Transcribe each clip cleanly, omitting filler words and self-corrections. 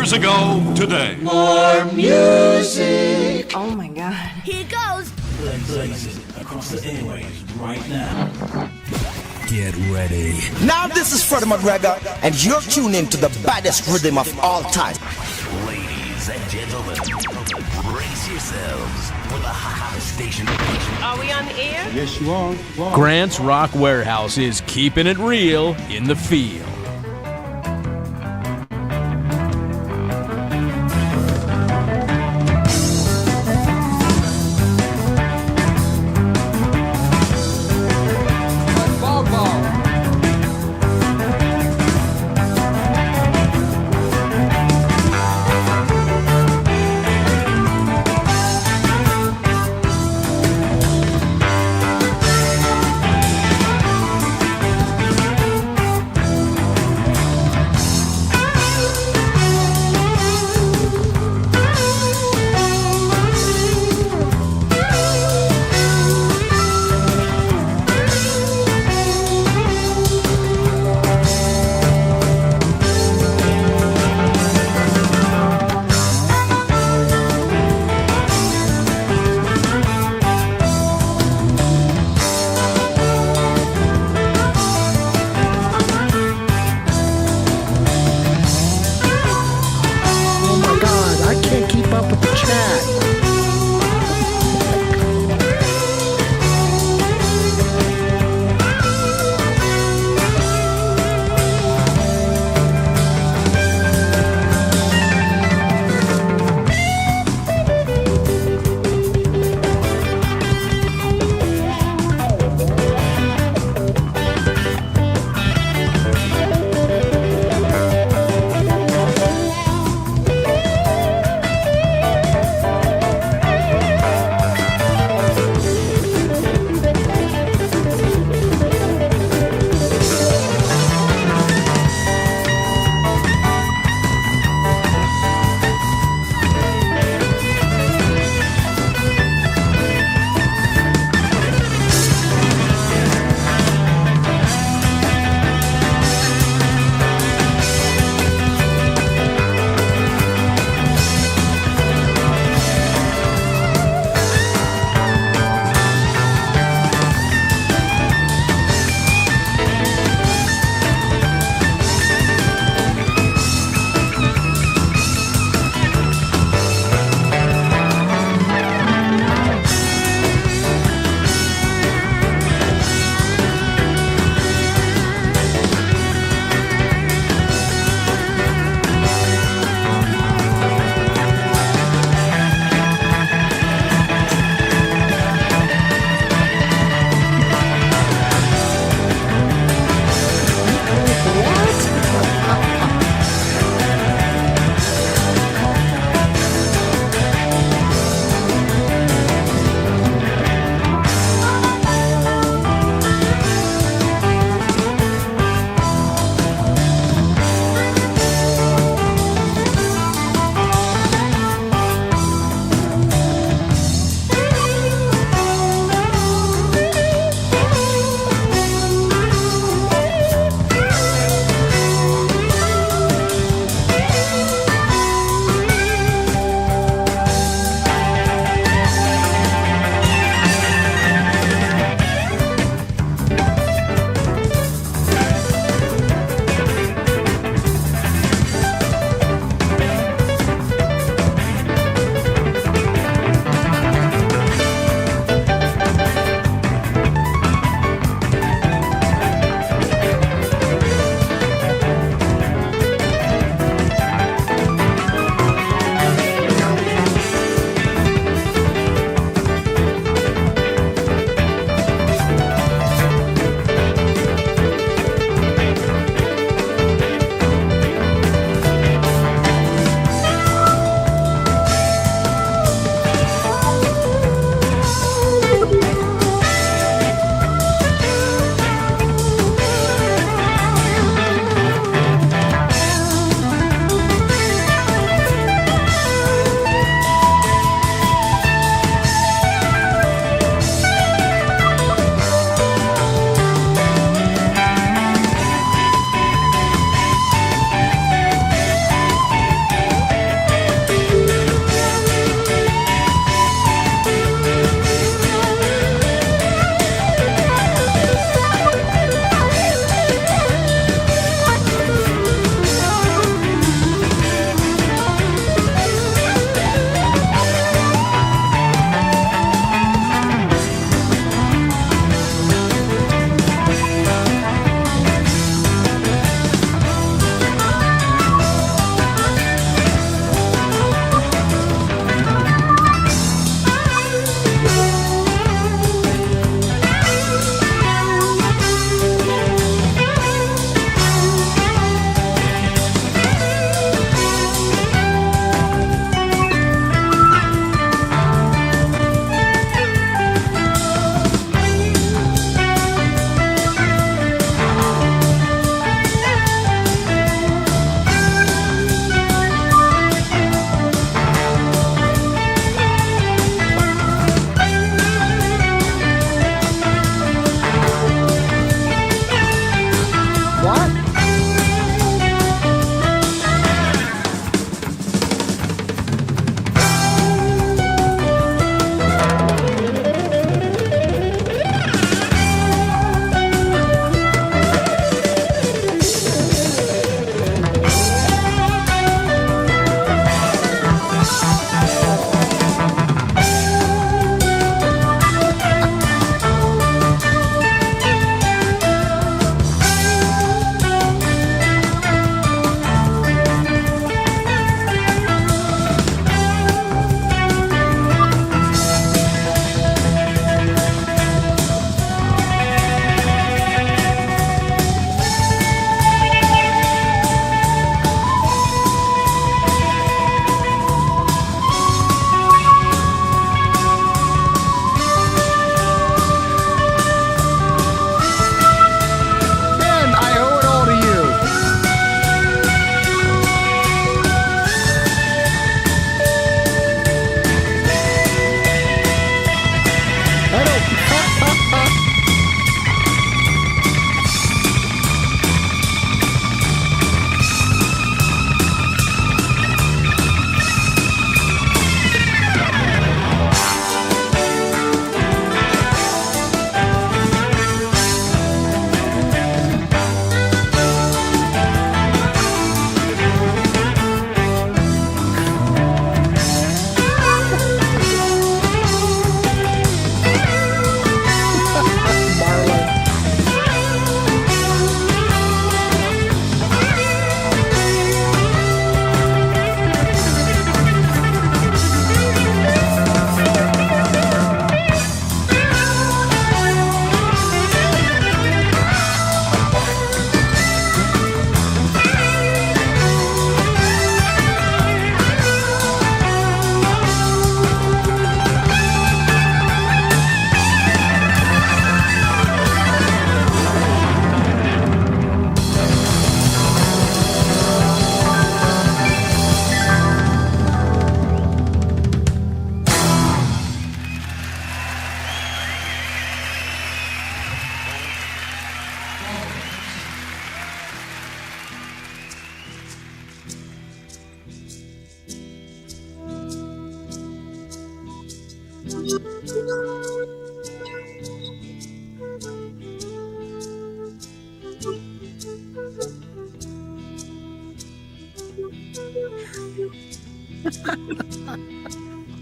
years ago today. More music. Oh my God. Here goes. Blazing across the airwaves right now. Get ready. Now this is Freddie McGregor, and you're tuned in to the baddest rhythm of all time. Ladies and gentlemen, brace yourselves for the hottest station. Are we on the air? Yes, you are. Grant's Rock Warehouse is keeping it real in the field.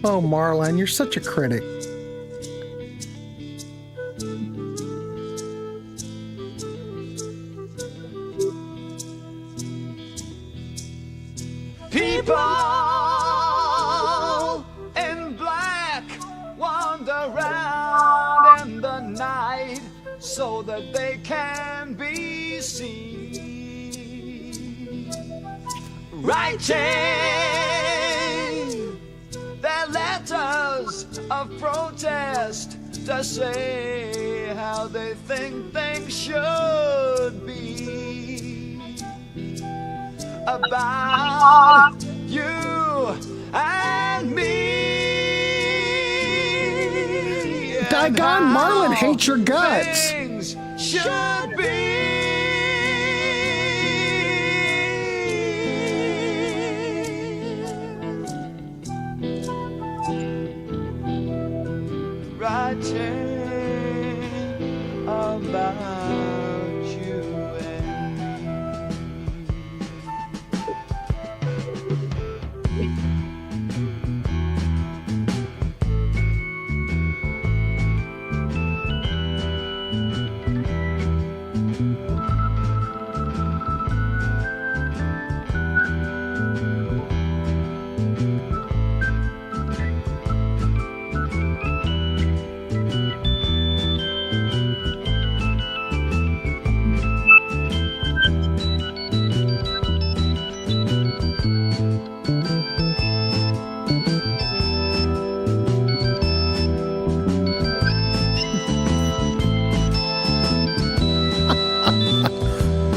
Oh, Marlon, you're such a critic. People in black wander around in the night so that they can be seen, writing their letters of protest to say how they think things should be about you and me. Daggone, Marlon hates your guts. Things should be. Writing about you and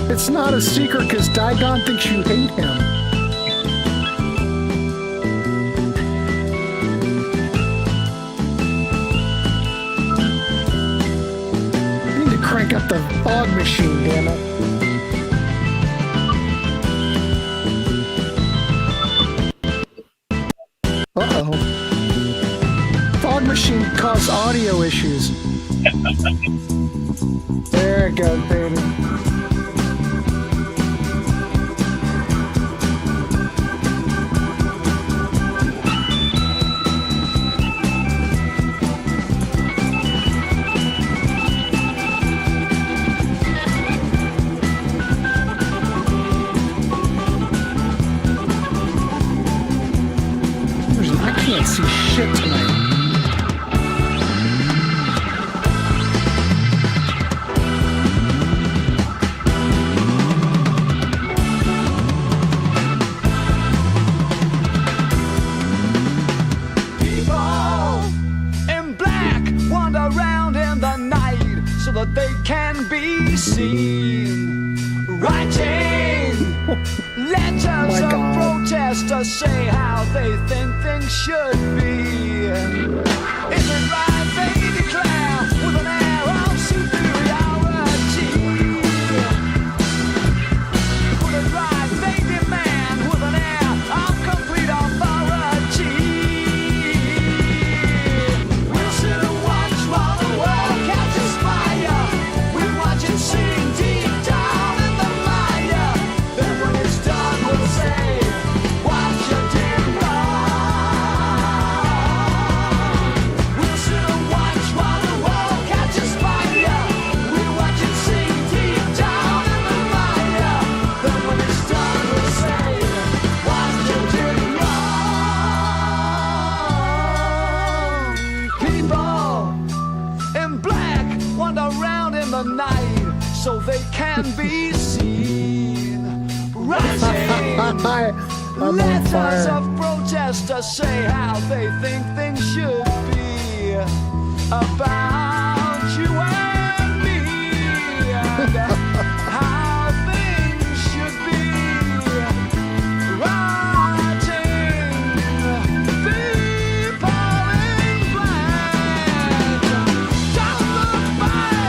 It's not a secret because Dagon thinks you hate him. You need to crank up the fog machine, damn it. Uh-oh. Fog machine caused audio issues. There it goes, baby. I can't see shit tonight. People in black wander around in the night so that they can be seen, writing letters of protest to say how they think things should be. Is it right they declare with an air of superiority? Put it right they demand with an air of complete authority. We'll sit and watch while the world catches fire. We watch it sink deep down in the mire. Then when it's done we'll say what you did wrong. We'll sit and watch while the world catches fire. We watch it sink deep down in the mire. Then when it's done we'll say what you did wrong. People in black wander around in the night so they can be seen, writing I'm on letters fire. of protest to say how they think things should be about you and me, and how things should be. Writing people in black. Don't look back.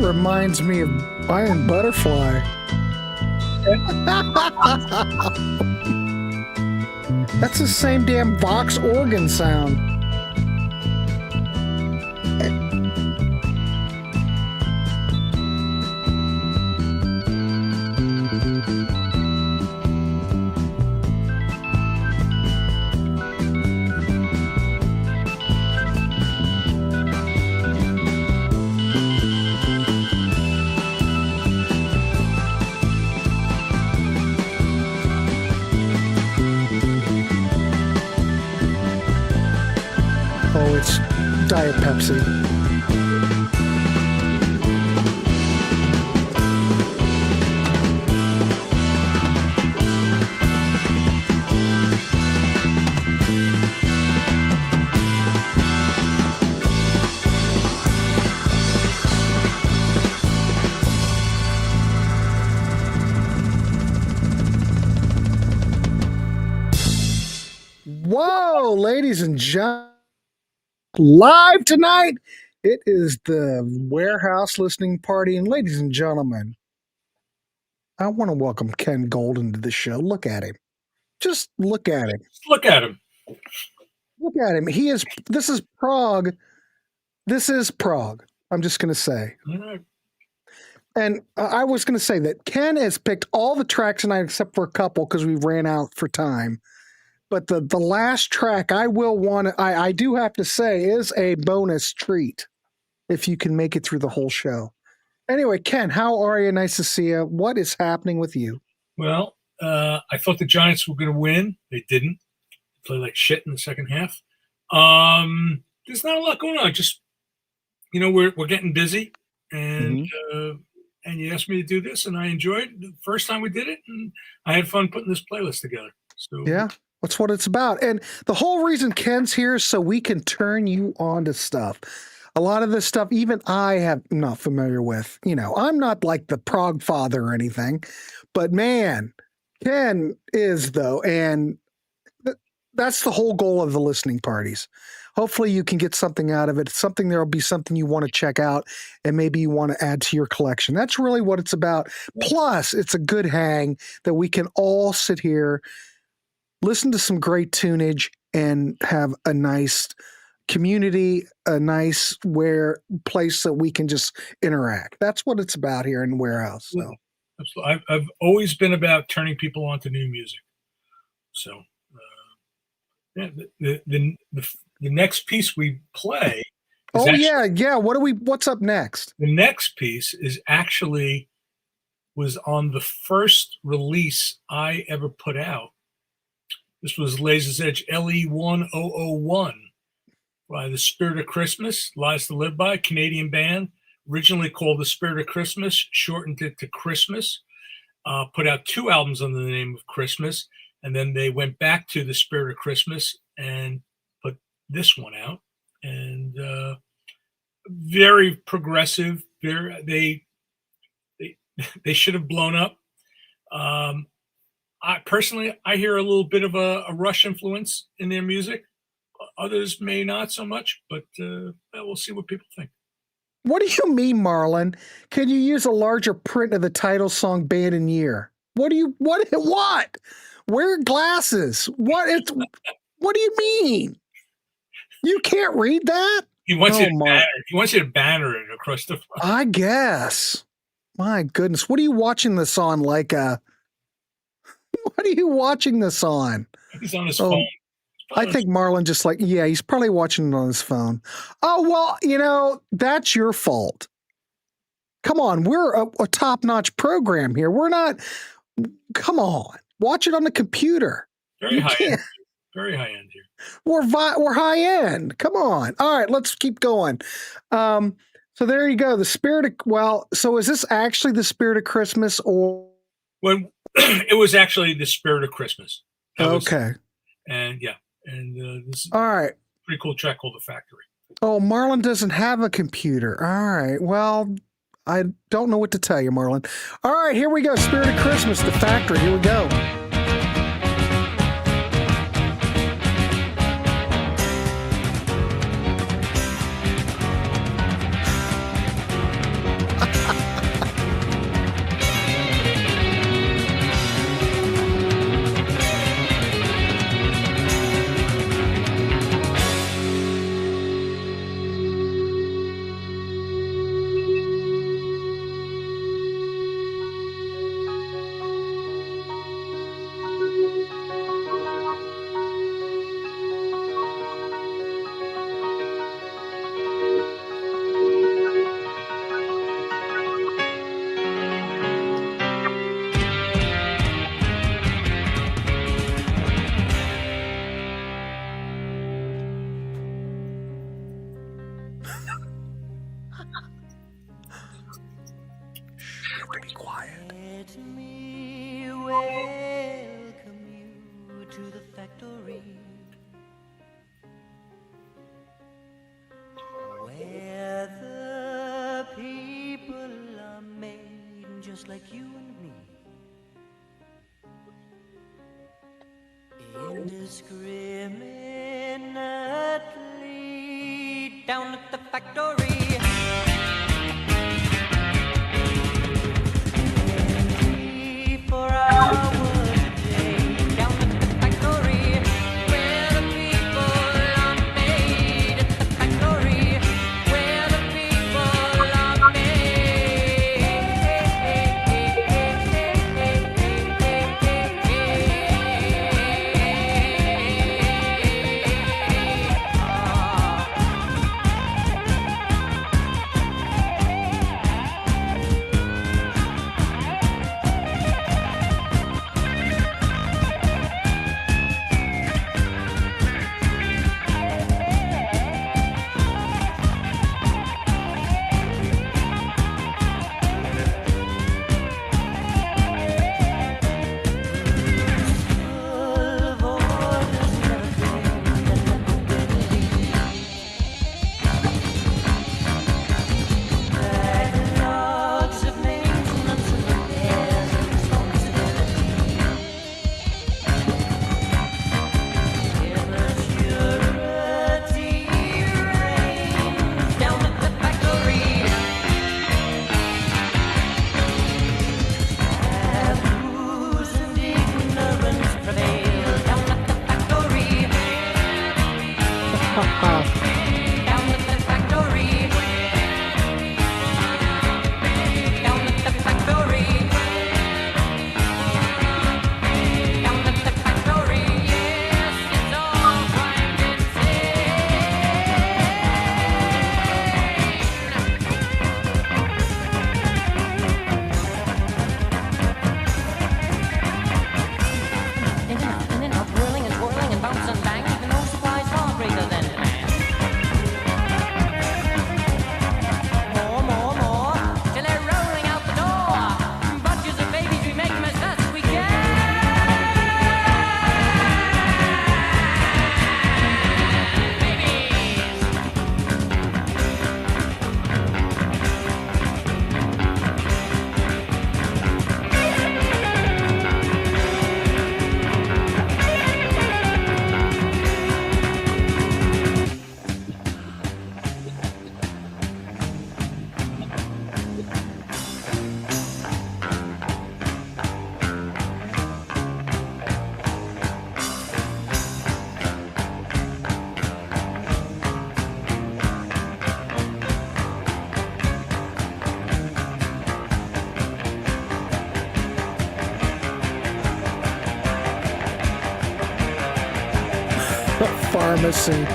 reminds me of Iron Butterfly. That's the same damn Vox organ sound. Oh, it's Diet Pepsi. Whoa, ladies and gentlemen. Live tonight, it is the Warehouse listening party. And ladies and gentlemen, I want to welcome Ken Golden to the show. Look at him. Just look at him. Look at him. Look at him. This is Prog. This is Prog. I'm just going to say. And I was going to say that Ken has picked all the tracks tonight except for a couple because we ran out for time. But the last track I do have to say is a bonus treat if you can make it through the whole show. Anyway, Ken, how are you? Nice to see you. What is happening with you? Well, I thought the Giants were going to win. They didn't. They played like shit in the second half. There's not a lot going on. Just, we're getting busy. And and you asked me to do this, and I enjoyed it the first time we did it. And I had fun putting this playlist together. So yeah. That's what it's about. And the whole reason Ken's here is so we can turn you on to stuff. A lot of this stuff, even I am not familiar with. I'm not like the prog father or anything, but man, Ken is though. And that's the whole goal of the listening parties. Hopefully you can get something out of it. There'll be something you want to check out and maybe you want to add to your collection. That's really what it's about. Plus it's a good hang that we can all sit here, listen to some great tunage, and have a nice community, a nice place that we can just interact. That's what it's about here in the Warehouse. So, absolutely. I've always been about turning people on to new music. So, the next piece we play. What's up next? The next piece was on the first release I ever put out. This was Laser's Edge LE1001 by The Spirit of Christmas, Lies to Live By, Canadian band, originally called The Spirit of Christmas, shortened it to Christmas, put out 2 albums under the name of Christmas, and then they went back to The Spirit of Christmas and put this one out. And very progressive. They should have blown up. I hear a little bit of a Rush influence in their music. Others may not so much, but we'll see what people think. What do you mean, Marlon? Can you use a larger print of the title song, band and year? What? Wear glasses. What do you mean? You can't read that? He wants you to banner it across the front. I guess. My goodness. What are you watching this on? What are you watching this on? He's on his phone. I think Marlon he's probably watching it on his phone. Oh, well, that's your fault. Come on. We're a top-notch program here. We're not, come on. Watch it on the computer. Very high end. Very high end here. We're high end. Come on. All right, let's keep going. So there you go. So is this actually The Spirit of Christmas or? Well, it was actually The Spirit of Christmas. Okay. And this is all right. Pretty cool track called The Factory. Oh, Marlon doesn't have a computer. All right. Well, I don't know what to tell you, Marlon. All right, here we go. Spirit of Christmas, The Factory. Here we go. have to be quiet. Let me welcome you to the factory, where the people are made just like you and me. Indiscriminately down at the factory. Pharmacy.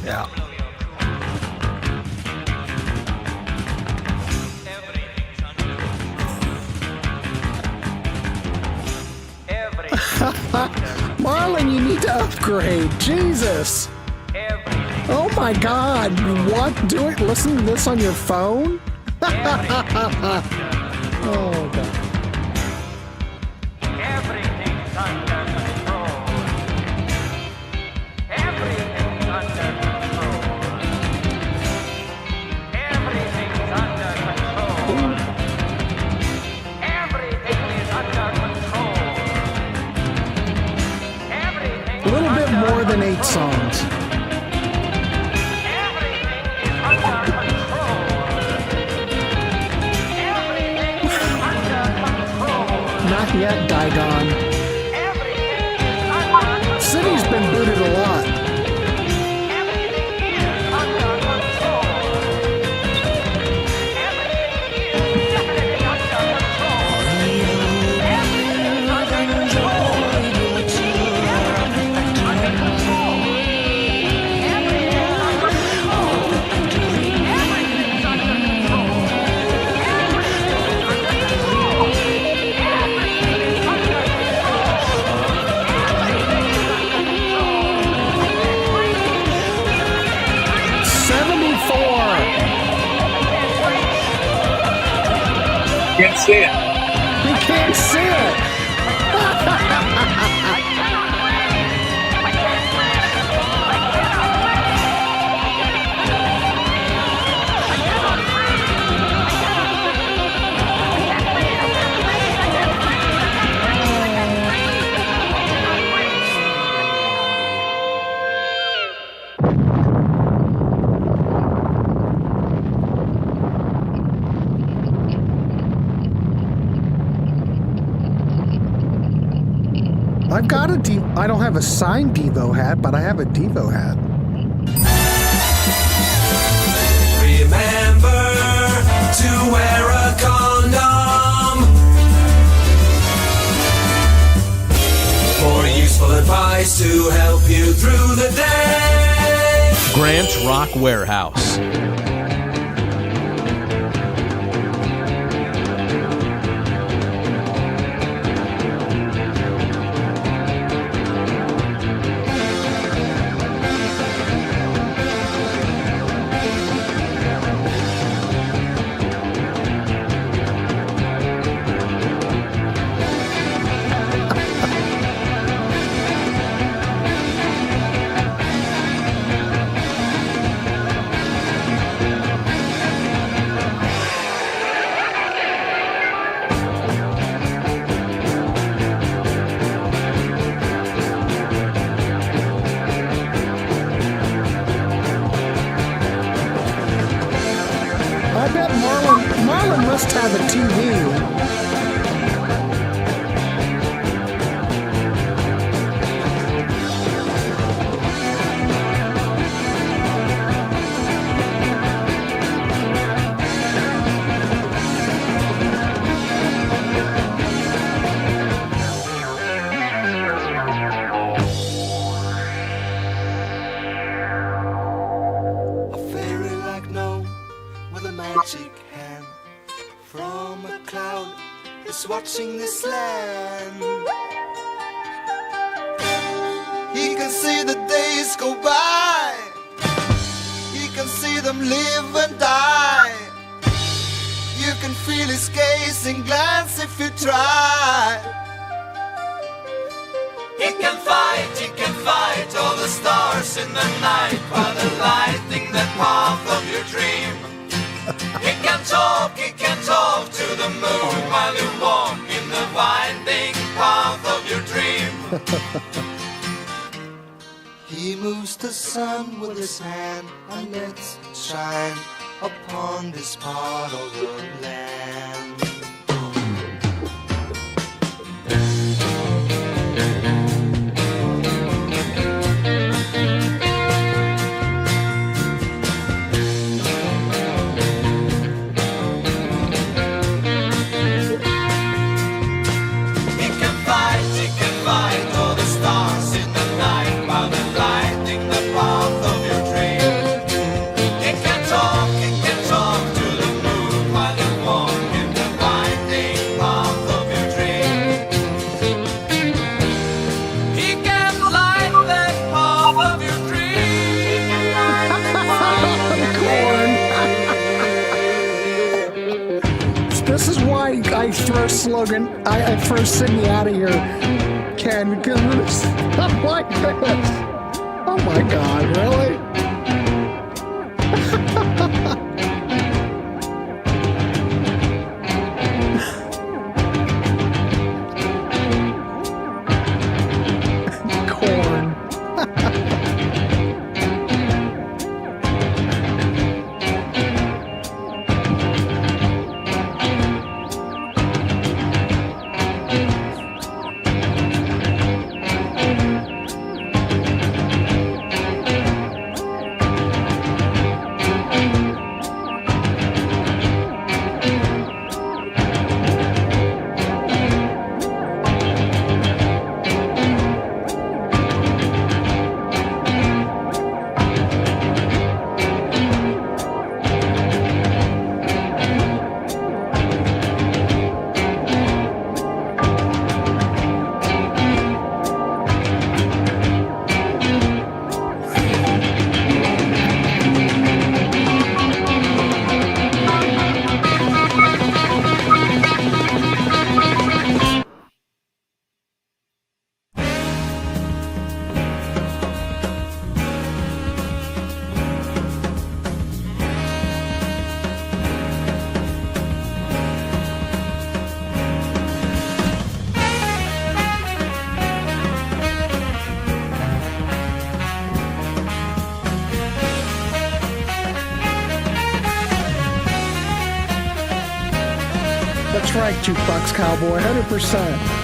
Yeah. Marlon, you need to upgrade. Jesus. Oh my God. What? Do it? Listen to this on your phone? Oh God. Everything's under control. Everything's under control. Everything's under control. Everything is under control. Everything A little bit more than 8 songs. Everything is under control. Everything is under control. Not yet, Digon. Everything is under control. City's been booted a lot. Everything is under control. Everything is definitely under control. Everything is under control. Everything's under control. Everything's under control. Everything's under control. Everything's under control. Everything's under control. 74. Can't see it. You can't see it. I've got a I don't have a signed Devo hat, but I have a Devo hat. Remember to wear a condom. For useful advice to help you through the day. Grant's Rock Warehouse. I bet Marlon must have a TV. A fairy like gnome with a magic hand from a cloud is watching this land. He can see the days go by. He can see them live and die. You can feel his gazing glance if you try. He can fight all the stars in the night while they're lighting the path of your dream. He can talk to the moon while you walk in the winding path of your dream. He moves the sun with his hand and lets it shine upon this part of the land. He can fight all the stars in the night while they're lighting the path of your dream. This is why I throw slogan. I throw Sydney out of here, Ken, because of this stuff like this. Oh my God, really? Corn. That's right, Jukebox Cowboy, 100%.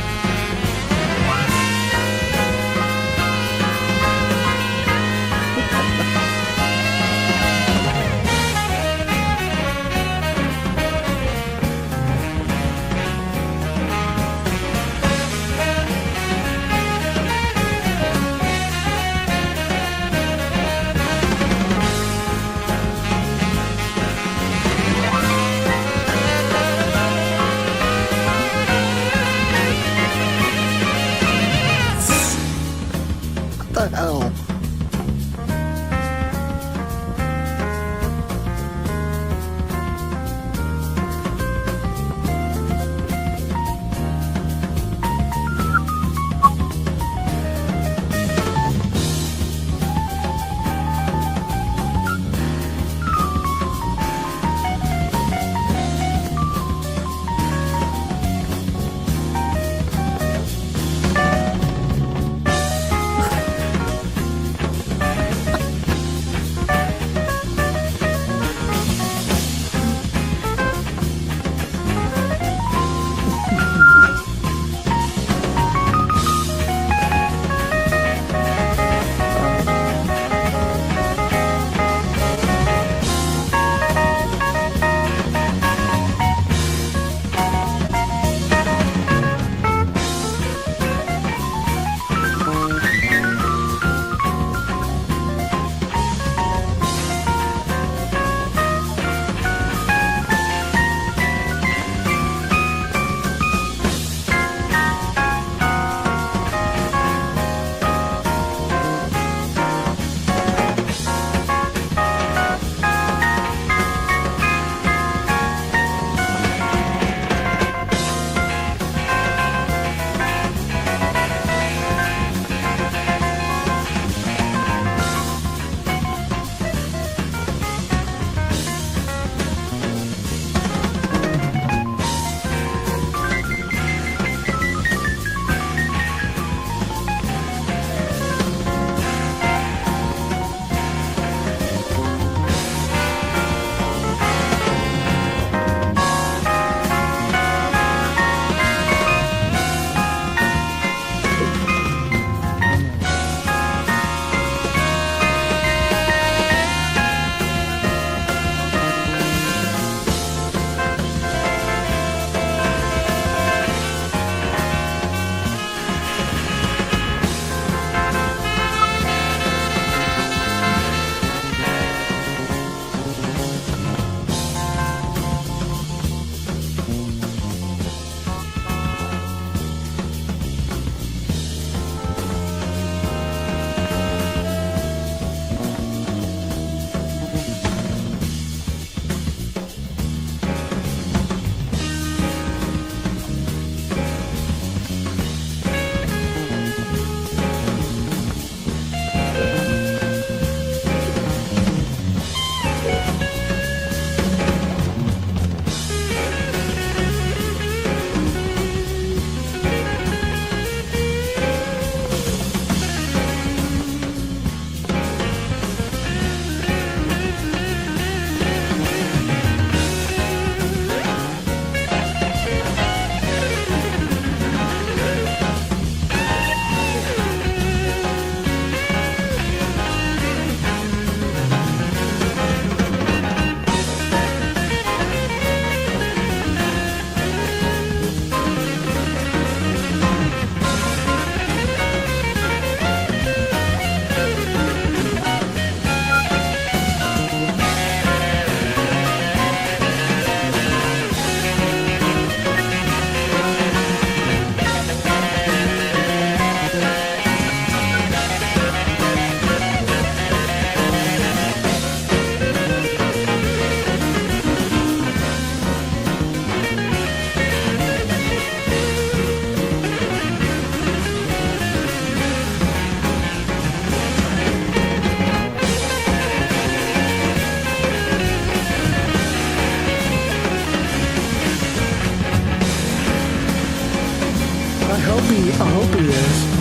I hope he is.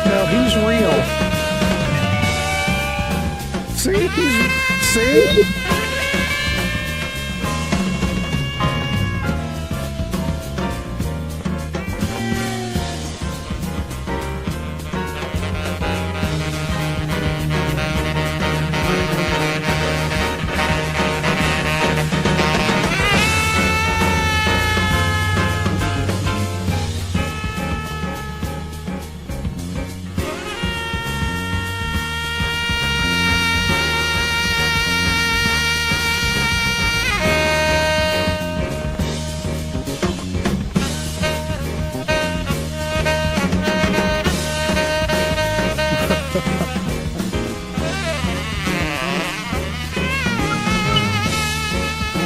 No, he's real. See?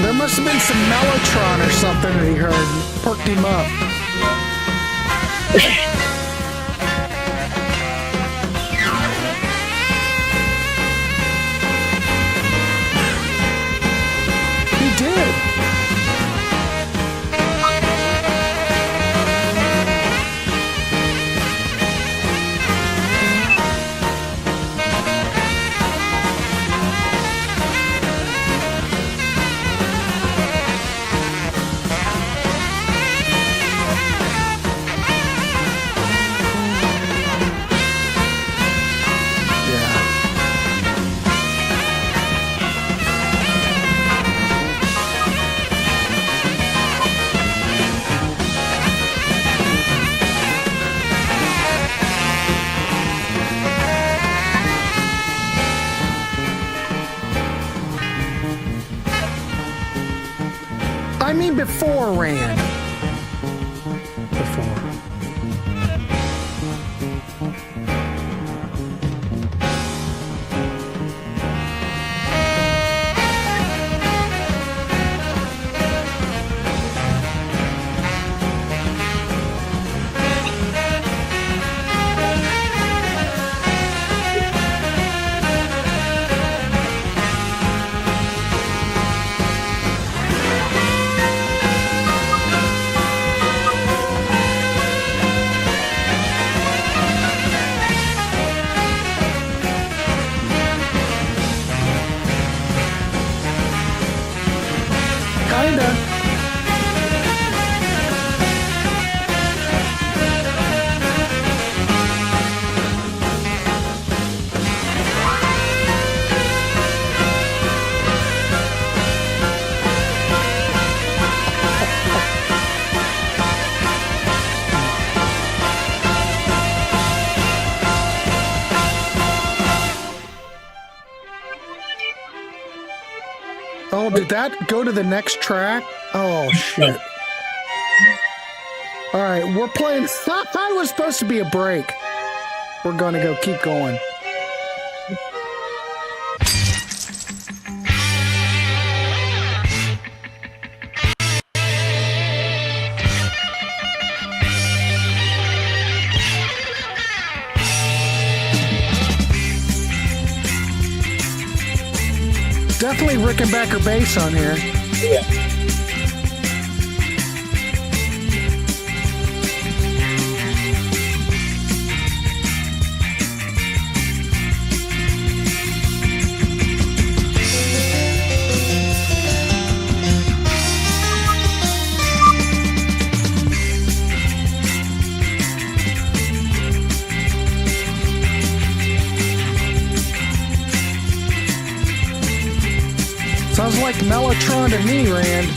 There must have been some Mellotron or something that he heard and perked him up. He did. I mean before Rand. Before. Kinda. Oh, did that go to the next track? Oh, shit. All right, we're playing. I was supposed to be a break. We're going to keep going. Definitely Rickenbacker bass on here. Yeah. Sounds like Mellotron to me, Rand.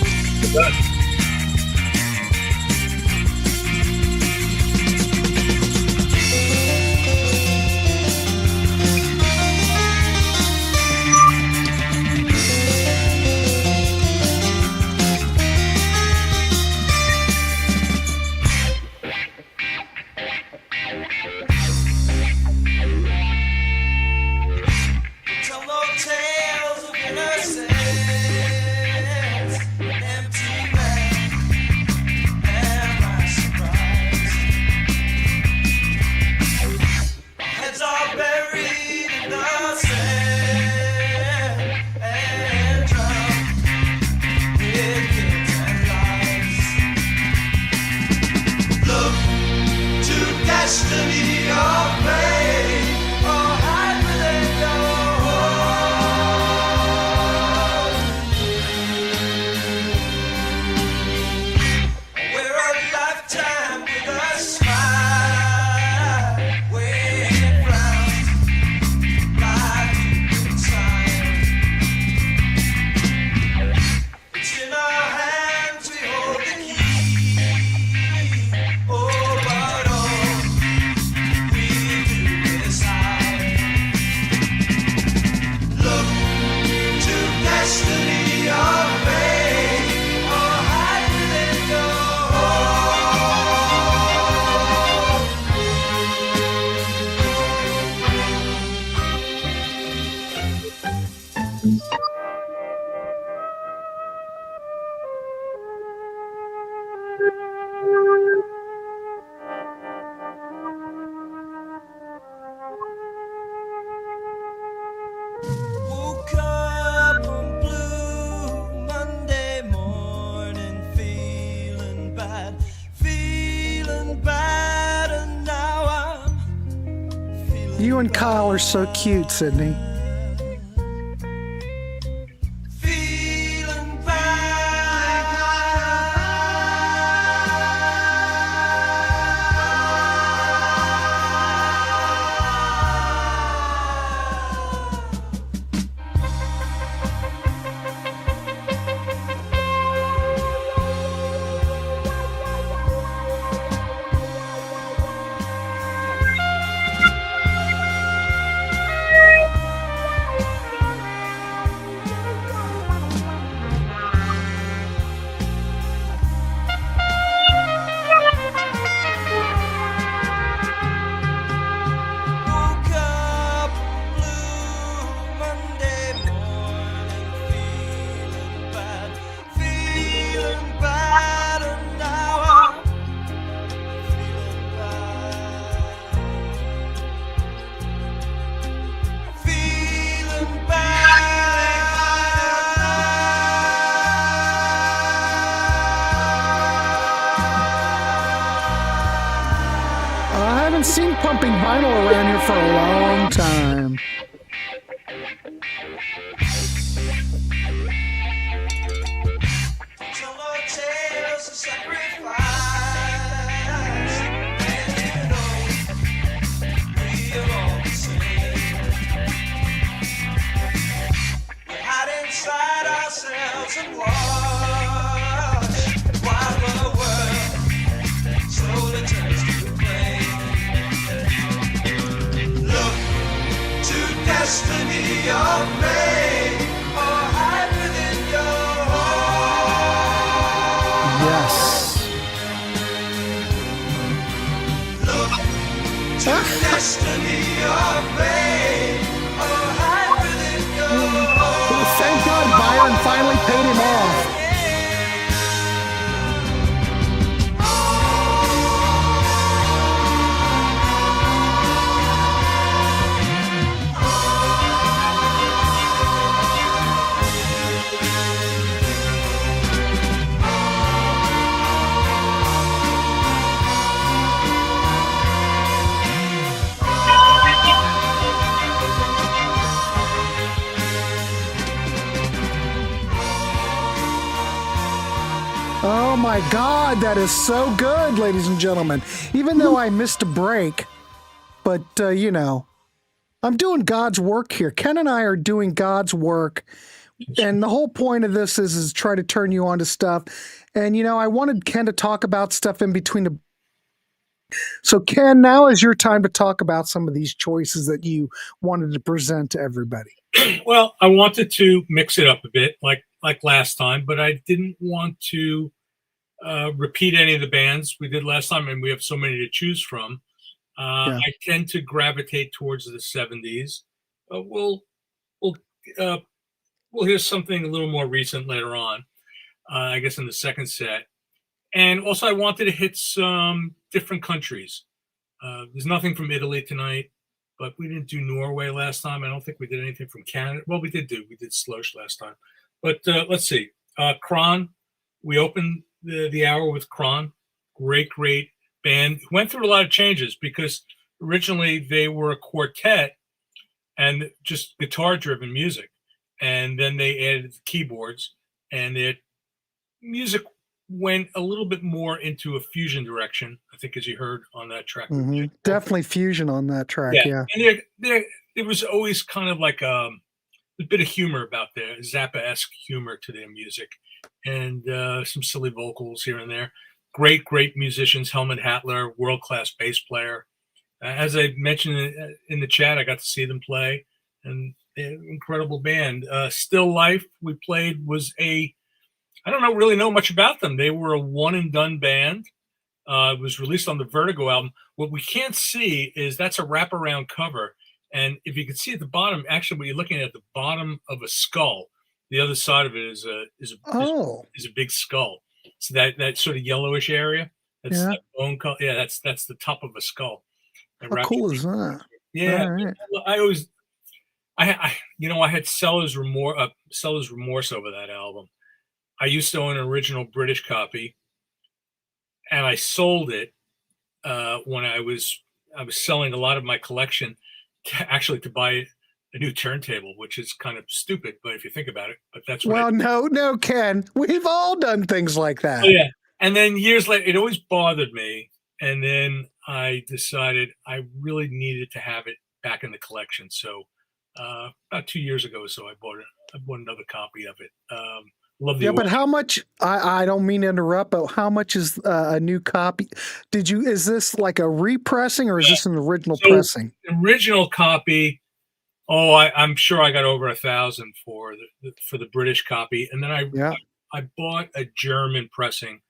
destiny or fate, or hide within your home. We're a lifetime with a smile, when it frowns, life inside. It's in our hands, we hold the key. Oh, but all we do is hide. Look to destiny or fate, or hide within your woke up on blue Monday morning, feeling bad, and now I'm feeling You and Kyle are so cute, Sydney. feeling woke up blue Monday morning, feeling bad, and now I'm feeling I haven't seen pumping vinyl around here for a long time. some more tales of sacrifice, and you know we are all the same. We hide inside ourselves and watch while the world slowly turns to flame. Look to destiny or fate, or hide within your Yes. look to destiny or fate, or hide within your Thank God Byron finally paid him off. Oh my God, that is so good, ladies and gentlemen. Even though I missed a break, but you know, I'm doing God's work here. Ken and I are doing God's work. And the whole point of this is try to turn you on to stuff. And, you know, I wanted Ken to talk about stuff in between the. So, Ken, now is your time to talk about some of these choices that you wanted to present to everybody. Well, I wanted to mix it up a bit, like last time, but I didn't want to repeat any of the bands we did last time, and we have so many to choose from. Yeah. I tend to gravitate towards the 70s. We'll hear something a little more recent later on, I guess in the second set. And also, I wanted to hit some different countries. There's nothing from Italy tonight, but we didn't do Norway last time. I don't think we did anything from Canada. Well, we did Slosh last time. But let's see. Kron, we opened the hour with Kron. Great band who went through a lot of changes because originally they were a quartet and just guitar-driven music, and then they added the keyboards, and their music went a little bit more into a fusion direction. I think, as you heard on that track. Definitely fusion on that track. Yeah. And there was always kind of like a bit of humor about their Zappa-esque humor to their music, and some silly vocals here and there. Great musicians. Helmut Hattler, world-class bass player. As I mentioned in the chat, I got to see them play, and incredible band. Still Life we played was I don't really know much about them. They were a one-and-done band. It was released on the Vertigo album. What we can't see is that's a wraparound cover. And if you can see at the bottom, actually, what you're looking at the bottom of a skull, the other side of it is a big skull. So that sort of yellowish area, that's that bone color. Yeah, that's the top of a skull. How cool is that? Yeah, right. I had seller's remorse over that album. I used to own an original British copy, and I sold it when I was selling a lot of my collection to buy a new turntable, which is kind of stupid, but if you think about it, but that's what. Well, no, Ken, we've all done things like that. Oh, yeah, and then years later, it always bothered me, and then I decided I really needed to have it back in the collection. So about 2 years ago or so, I bought another copy of it. Love the but how much? I don't mean to interrupt, but how much is a new copy? Is this like a repressing or is this an original pressing? Original copy. Oh, I'm sure I got over 1,000 for the British copy, and then I bought a German pressing,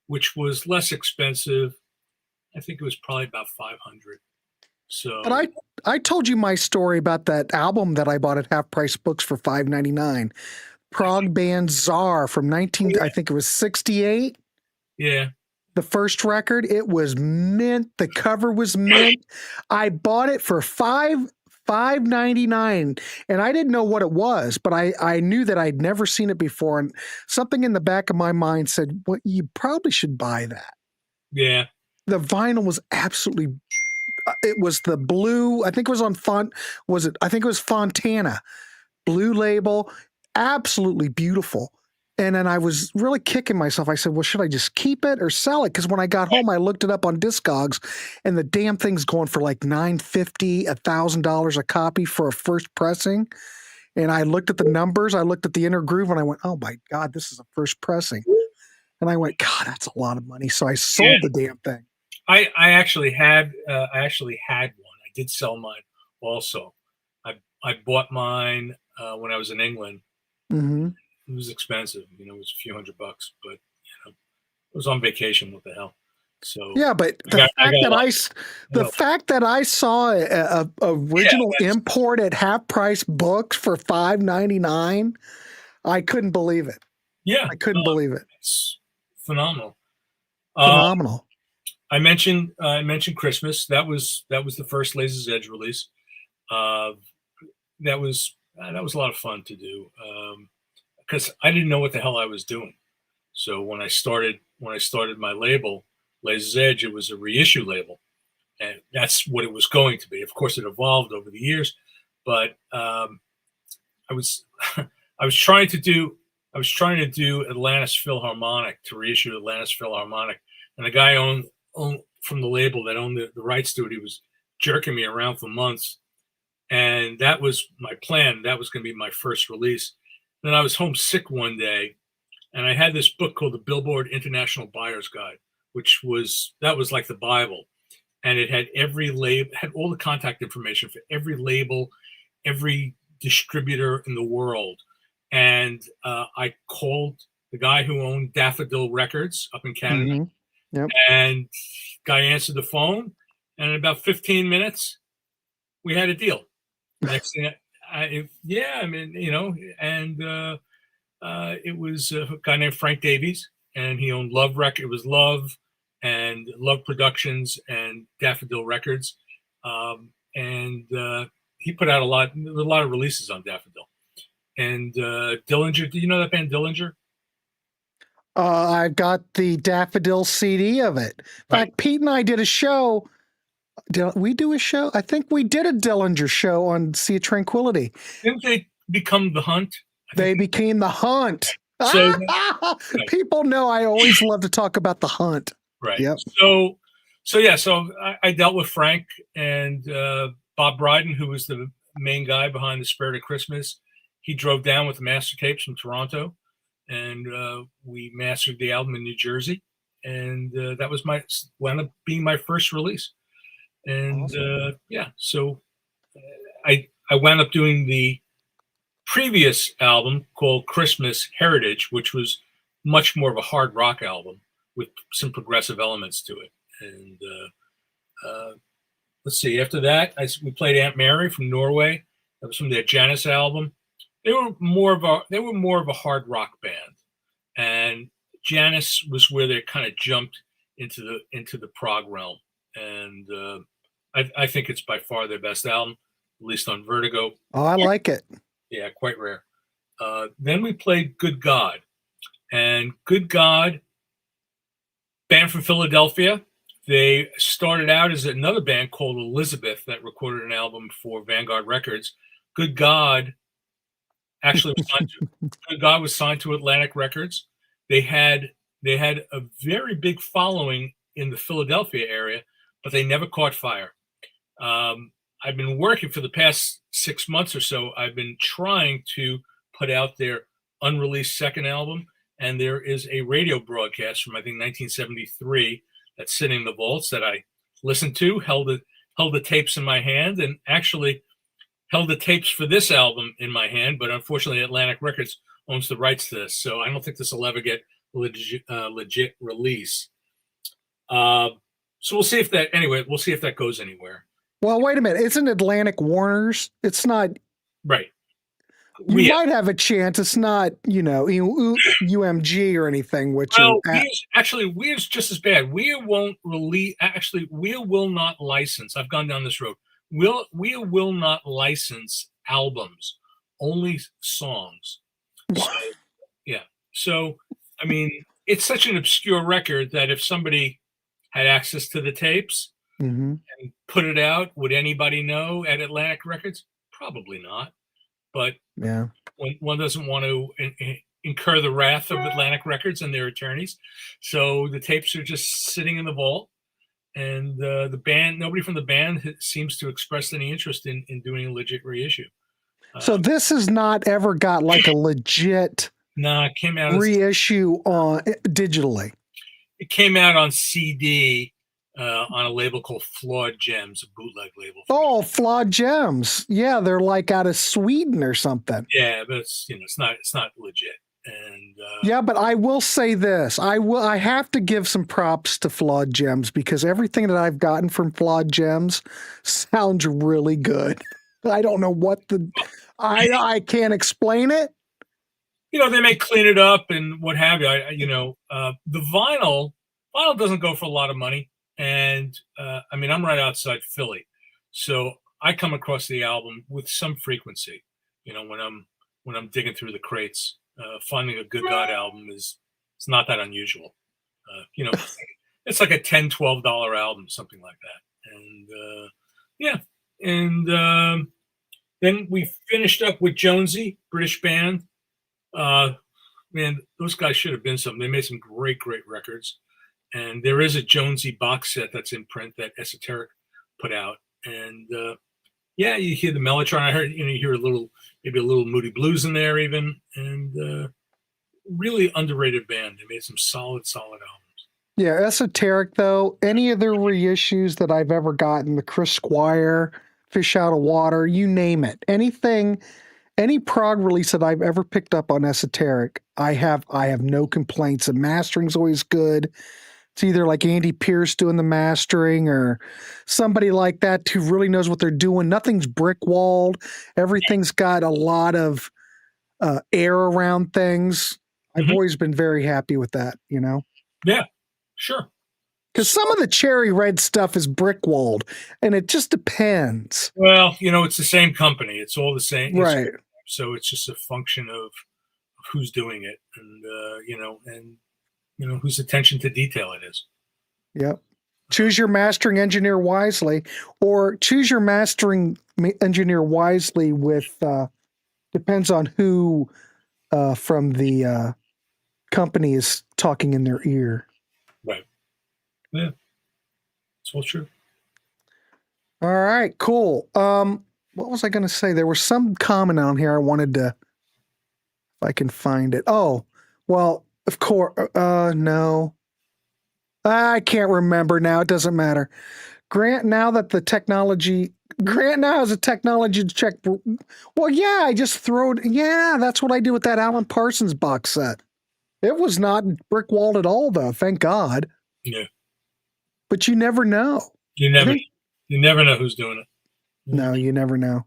which was less expensive. I think it was probably about 500. So, but I told you my story about that album that I bought at Half Price Books for $5.99. Prog band Czar from I think it was 68. Yeah. The first record, it was mint. The cover was mint. I bought it for $5.99, and I didn't know what it was, but I knew that I'd never seen it before, and something in the back of my mind said, "Well, you probably should buy that." Yeah. The vinyl was absolutely. It was the blue. I think it was on font. I think it was Fontana, blue label. Absolutely beautiful. And then I was really kicking myself. I said, well, should I just keep it or sell it? Because when I got home, I looked it up on Discogs, and the damn thing's going for like $950, $1,000 a copy for a first pressing. And I looked at the numbers. I looked at the inner groove, and I went, oh my God, this is a first pressing. And I went, God, that's a lot of money. So I sold the damn thing. I actually had one. I did sell mine also. I bought mine when I was in England. Mm-hmm. It was expensive, it was a few $100, but it was on vacation. What the hell? So yeah, but the fact that I saw a original import at Half Price Books for $5.99, I couldn't believe it. Yeah, I couldn't believe it. It's phenomenal. Phenomenal. I mentioned Christmas. That was the first Laser's Edge release. That was a lot of fun to do because I didn't know what the hell I was doing. So when I started my label, Laser's Edge, it was a reissue label, and that's what it was going to be. Of course, it evolved over the years, but I was trying to do Atlantis Philharmonic, to reissue Atlantis Philharmonic, and the guy owned from the label that owned the rights to it, he was jerking me around for months. And that was my plan. That was going to be my first release. Then I was homesick one day, and I had this book called the Billboard International Buyer's Guide, that was like the Bible. And it had every label, had all the contact information for every label, every distributor in the world. And I called the guy who owned Daffodil Records up in Canada. Mm-hmm. Yep. And guy answered the phone, and in about 15 minutes, we had a deal. Next thing, it was a guy named Frank Davies, and he owned Love Record. It was Love and Love Productions and Daffodil Records, and he put out a lot of releases on Daffodil. And Dillinger, do you know that band Dillinger? I've got the Daffodil CD of it. In Right. fact, Pete and I did a show. Did we do a show? I think we did a Dillinger show on Sea of Tranquility. Didn't they become the Hunt? They became the Hunt. So- People know I always love to talk about the Hunt. Right. Yep. So I dealt with Frank and Bob Bryden, who was the main guy behind the Spirit of Christmas. He drove down with the master tapes from Toronto, and we mastered the album in New Jersey, and that was wound up being my first release. And Awesome. so I wound up doing the previous album called Christmas Heritage, which was much more of a hard rock album with some progressive elements to it. And let's see, after that, we played Aunt Mary from Norway. That was from their Janus album. They were more of a hard rock band, and Janus was where they kind of jumped into the prog realm. And I think it's by far their best album, at least on Vertigo. Oh, I like it. Yeah, quite rare. Then we played Good God. And Good God, band from Philadelphia. They started out as another band called Elizabeth that recorded an album for Vanguard Records. Good God actually was signed to, Good God was signed to Atlantic Records. They had a very big following in the Philadelphia area, but they never caught fire. I've been working for the past 6 months or so. I've been trying to put out their unreleased second album, and there is a radio broadcast from I think 1973 that's sitting in the vaults that I listened to, held the tapes in my hand, and actually held the tapes for this album in my hand. But unfortunately, Atlantic Records owns the rights to this, so I don't think this will ever get legit release. So we'll see if that goes anywhere. Well, wait a minute. Isn't Atlantic Warner's? It's not. Right. You might have a chance. It's not, UMG or anything. Which Weir's just as bad. Weir won't release. Actually, Weir will not license. I've gone down this road. Weir will not license albums, only songs. So, yeah. So, I mean, it's such an obscure record that if somebody had access to the tapes and put it out, would anybody know at Atlantic Records? Probably not. But yeah, one doesn't want to incur the wrath of Atlantic Records and their attorneys, so the tapes are just sitting in the vault. And the band, nobody from the band seems to express any interest in doing a legit reissue. So this has not ever got like a legit it came out reissue on digitally. It came out on CD on a label called Flawed Gems, a bootleg label. Oh, Flawed Gems. Yeah, they're like out of Sweden or something. Yeah, but it's not legit. And yeah, but I will say this. I have to give some props to Flawed Gems because everything that I've gotten from Flawed Gems sounds really good. I don't know what I can't explain it. They may clean it up and what have you. The vinyl doesn't go for a lot of money. And I mean, I'm right outside Philly, so I come across the album with some frequency. When I'm digging through the crates, finding a Good God album it's not that unusual. It's like a $10-12 album, something like that. And then we finished up with Jonesy, British band. Man, those guys should have been something. They made some great records. And there is a Jonesy box set that's in print that Esoteric put out. And you hear the Mellotron. I heard, you hear maybe a little Moody Blues in there even. And really underrated band. They made some solid albums. Yeah, Esoteric though, any of their reissues that I've ever gotten, the Chris Squire, Fish Out of Water, you name it. Any prog release that I've ever picked up on Esoteric, I have no complaints. The mastering's always good. It's either like Andy Pierce doing the mastering or somebody like that who really knows what they're doing. Nothing's brick walled. Everything's got a lot of air around things. I've always been very happy with that, Yeah, sure. Because some of the Cherry Red stuff is brick walled, and it just depends. Well, it's the same company. It's all the same. Right. So it's just a function of who's doing it. And, and whose attention to detail it is. Yep. Choose your mastering engineer wisely, or choose your mastering engineer wisely with, depends on who from the company is talking in their ear. Right. Yeah. It's all true. All right, cool. What was I going to say? There was some comment on here I wanted to, if I can find it. Oh, well, of course, no. I can't remember now. It doesn't matter. Grant now has a technology to check. Well, yeah, I just throw it. Yeah, that's what I do with that Alan Parsons box set. It was not brick walled at all, though. Thank God. Yeah. But you never know. You never know who's doing it. No, you never know.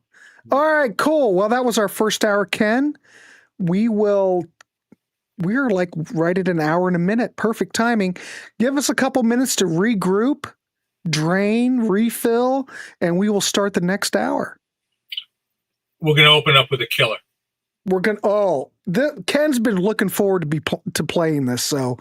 All right, cool. Well, that was our first hour, Ken. We're like right at an hour and a minute. Perfect timing. Give us a couple minutes to regroup, drain, refill, and we will start the next hour. We're going to open up with a killer. Ken's been looking forward to playing this, so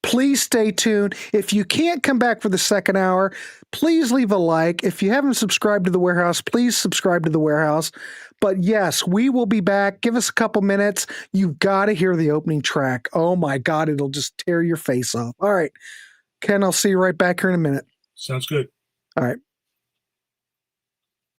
please stay tuned. If you can't come back for the second hour, please leave a like. If you haven't subscribed to the Warehouse, please subscribe to the Warehouse. But yes, we will be back. Give us a couple minutes. You've got to hear the opening track. Oh my God, it'll just tear your face off. All right, Ken, I'll see you right back here in a minute. Sounds good. All right.